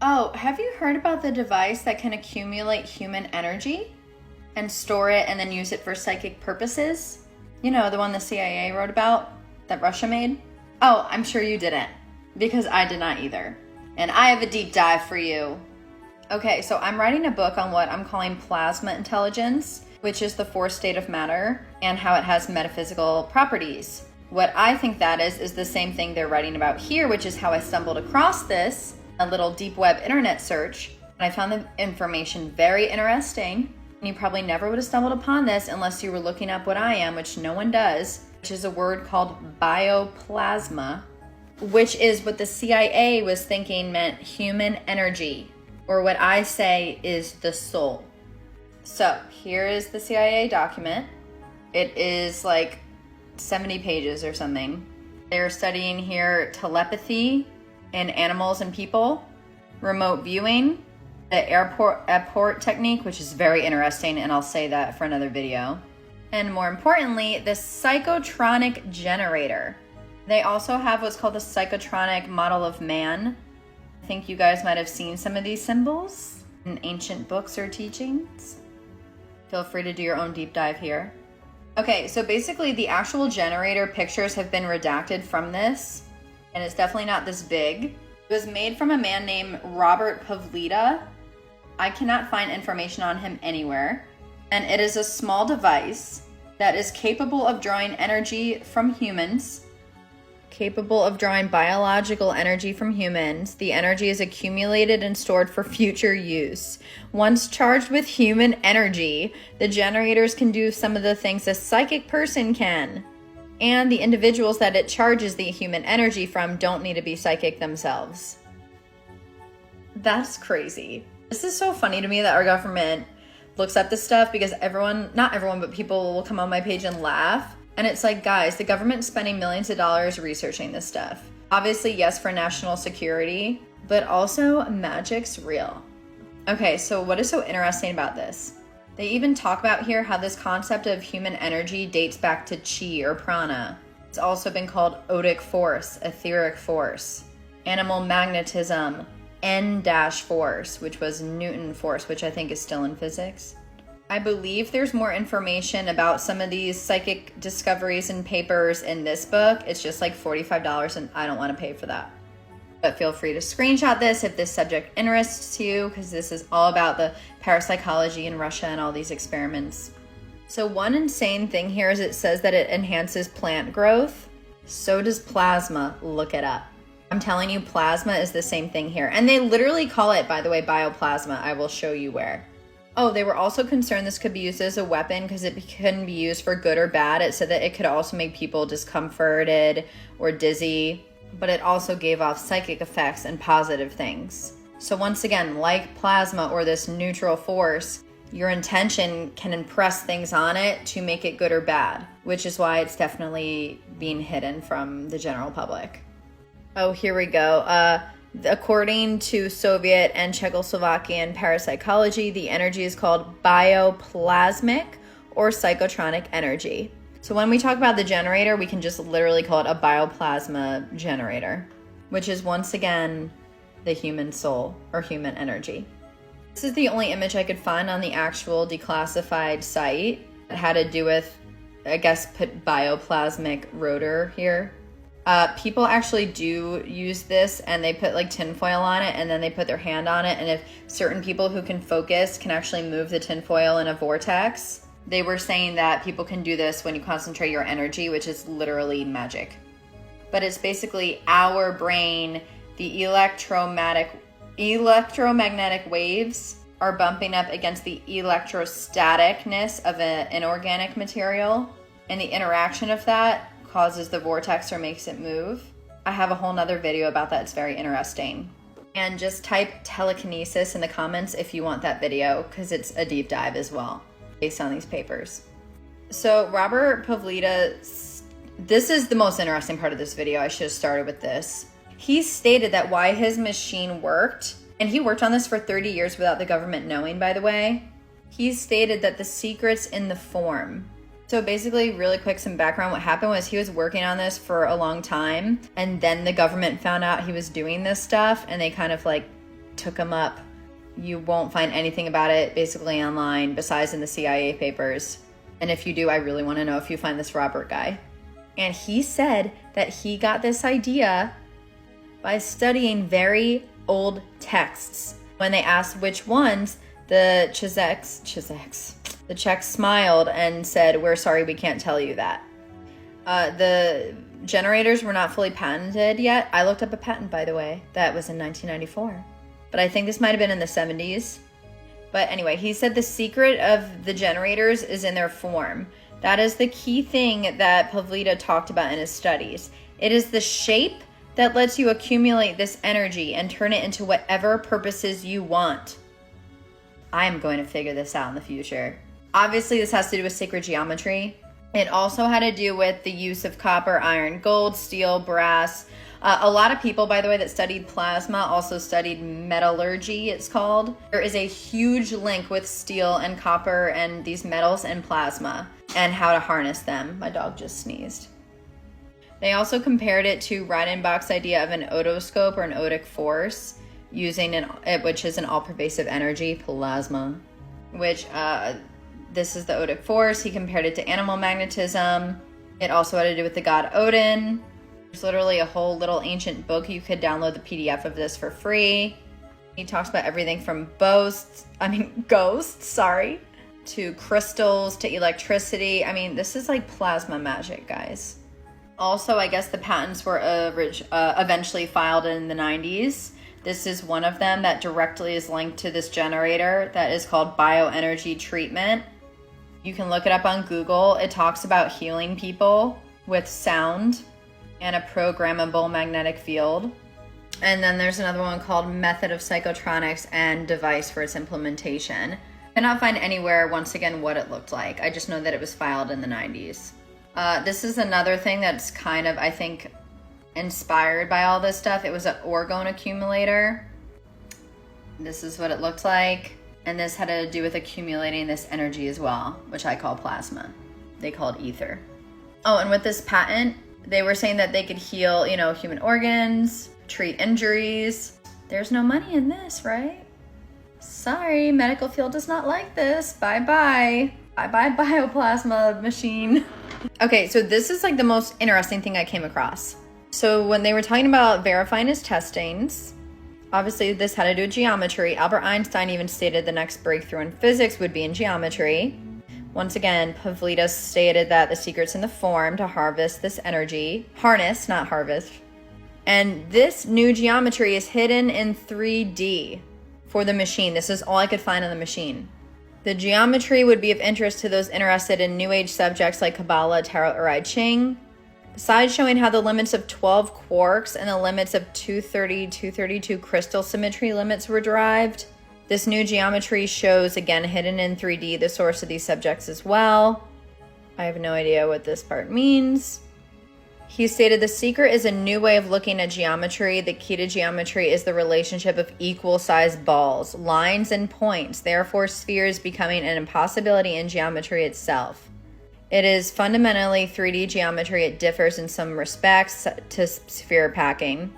Oh, have you heard about the device that can accumulate human energy and store it and then use it for psychic purposes? You know, the one the CIA wrote about that Russia made? Oh, I'm sure you didn't, because I did not either. And I have a deep dive for you. Okay, so I'm writing a book on what I'm calling plasma intelligence, which is the fourth state of matter and how it has metaphysical properties. What I think that is the same thing they're writing about here, which is how I stumbled across this, a little deep web internet search. And I found the information very interesting. And you probably never would have stumbled upon this unless you were looking up what I am, which no one does, which is a word called bioplasma, which is what the CIA was thinking meant human energy, or what I say is the soul. So here is the CIA document. It is like 70 pages or something. They're studying here telepathy in animals and people, remote viewing, the airport technique, which is very interesting, and I'll say that for another video. And more importantly, the psychotronic generator. They also have what's called the psychotronic model of man. I think you guys might have seen some of these symbols in ancient books or teachings. Feel free to do your own deep dive here. Okay, so basically the actual generator pictures have been redacted from this, and it's definitely not this big. It was made from a man named Robert Pavlita. I cannot find information on him anywhere. And it is a small device that is capable of drawing energy from humans, capable of drawing biological energy from humans. The energy is accumulated and stored for future use. Once charged with human energy, the generators can do some of the things a psychic person can. And the individuals that it charges the human energy from don't need to be psychic themselves. That's crazy. This is so funny to me that our government looks up this stuff, because not everyone, but people will come on my page and laugh. And it's like, guys, the government's spending millions of dollars researching this stuff. Obviously, yes, for national security, but also magic's real. Okay, so what is so interesting about this? They even talk about here how this concept of human energy dates back to chi or prana. It's also been called odic force, etheric force, animal magnetism, N-force, which was Newton force, which I think is still in physics. I believe there's more information about some of these psychic discoveries and papers in this book. It's just like $45 and I don't want to pay for that. But feel free to screenshot this if this subject interests you, because this is all about the parapsychology in Russia and all these experiments. So one insane thing here is it says that it enhances plant growth. So does plasma. Look it up. I'm telling you, plasma is the same thing here. And they literally call it, by the way, bioplasma. I will show you where. Oh, they were also concerned this could be used as a weapon because it couldn't be used for good or bad. It said that it could also make people discomforted or dizzy, but it also gave off psychic effects and positive things. So once again, like plasma or this neutral force, your intention can impress things on it to make it good or bad, which is why it's definitely being hidden from the general public. Oh, here we go. According to Soviet and Czechoslovakian parapsychology, the energy is called bioplasmic or psychotronic energy. So when we talk about the generator, we can just literally call it a bioplasma generator, which is once again the human soul or human energy. This is the only image I could find on the actual declassified site that had to do with, I guess, put bioplasmic rotor here. People actually do use this, and they put like tinfoil on it and then they put their hand on it, and if certain people who can focus can actually move the tinfoil in a vortex. They were saying that people can do this when you concentrate your energy, which is literally magic. But it's basically our brain, the electromagnetic waves are bumping up against the electrostaticness of an inorganic material, and the interaction of that causes the vortex or makes it move. I have a whole nother video about that. It's very interesting. And just type telekinesis in the comments if you want that video, because it's a deep dive as well based on these papers. So Robert Pavlita, this is the most interesting part of this video. I should have started with this. He stated that why his machine worked, and he worked on this for 30 years without the government knowing, by the way. He stated that the secret's in the form. So basically, really quick, some background. What happened was he was working on this for a long time, and then the government found out he was doing this stuff, and they kind of like took him up. You won't find anything about it basically online besides in the CIA papers. And if you do, I really want to know if you find this Robert guy. And he said that he got this idea by studying very old texts. When they asked which ones, the Czechs smiled and said, "We're sorry, we can't tell you that." The generators were not fully patented yet. I looked up a patent, by the way. That was in 1994. But I think this might have been in the 70s. But anyway, he said the secret of the generators is in their form. That is the key thing that Pavlida talked about in his studies. It is the shape that lets you accumulate this energy and turn it into whatever purposes you want. I am going to figure this out in the future. Obviously, this has to do with sacred geometry. It also had to do with the use of copper, iron, gold, steel, brass. A lot of people, by the way, that studied plasma also studied metallurgy, it's called. There is a huge link with steel and copper and these metals and plasma and how to harness them. My dog just sneezed. They also compared it to Reichenbach's idea of an otoscope or an otic force, which is an all-pervasive energy, plasma, which this is the otic force. He compared it to animal magnetism. It also had to do with the god Odin. There's literally a whole little ancient book. You could download the PDF of this for free. He talks about everything from ghosts, to crystals, to electricity. I mean, this is like plasma magic, guys. Also, I guess the patents were eventually filed in the 90s. This is one of them that directly is linked to this generator that is called bioenergy treatment. You can look it up on Google. It talks about healing people with sound and a programmable magnetic field. And then there's another one called Method of Psychotronics and Device for its implementation. I cannot find anywhere, once again, what it looked like. I just know that it was filed in the 90s. This is another thing that's kind of, I think, inspired by all this stuff. It was an orgone accumulator. This is what it looked like. And this had to do with accumulating this energy as well, which I call plasma. They call it ether. Oh, and with this patent, they were saying that they could heal, human organs, treat injuries. There's no money in this, right? Sorry, medical field does not like this. Bye-bye. Bye-bye, bioplasma machine. Okay, so this is like the most interesting thing I came across. So when they were talking about verifying his testings, obviously this had to do with geometry. Albert Einstein even stated the next breakthrough in physics would be in geometry. Once again, Pavlidis stated that the secret's in the form to harvest this energy. Harness, not harvest. And this new geometry is hidden in 3D for the machine. This is all I could find on the machine. The geometry would be of interest to those interested in New Age subjects like Kabbalah, Tarot, or I Ching. Besides showing how the limits of 12 quarks and the limits of 230, 232 crystal symmetry limits were derived, this new geometry shows, again, hidden in 3D, the source of these subjects as well. I have no idea what this part means. He stated the secret is a new way of looking at geometry. The key to geometry is the relationship of equal-sized balls, lines, and points. Therefore, spheres becoming an impossibility in geometry itself. It is fundamentally 3D geometry. It differs in some respects to sphere packing.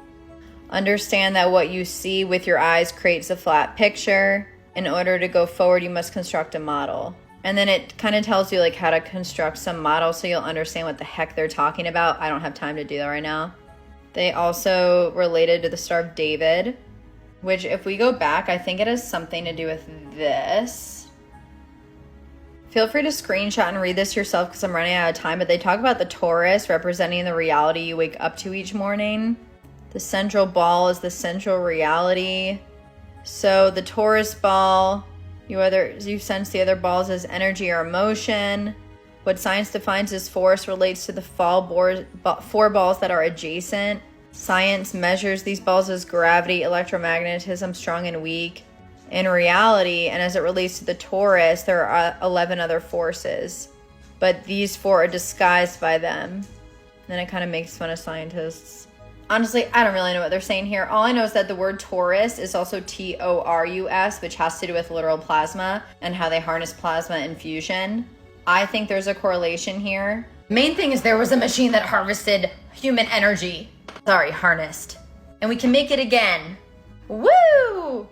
Understand that what you see with your eyes creates a flat picture. In order to go forward, you must construct a model. And then it kind of tells you like how to construct some model so you'll understand what the heck they're talking about. I don't have time to do that right now. They also related to the Star of David, which if we go back, I think it has something to do with this. Feel free to screenshot and read this yourself because I'm running out of time, but they talk about the Taurus representing the reality you wake up to each morning. The central ball is the central reality. So the Taurus ball, you sense the other balls as energy or emotion. What science defines as force relates to the four balls that are adjacent. Science measures these balls as gravity, electromagnetism, strong and weak. In reality, and as it relates to the Taurus, there are 11 other forces. But these four are disguised by them. Then it kind of makes fun of scientists. Honestly, I don't really know what they're saying here. All I know is that the word Taurus is also Taurus, which has to do with literal plasma and how they harness plasma in fusion. I think there's a correlation here. Main thing is there was a machine that harvested human energy. Harnessed. And we can make it again. Woo!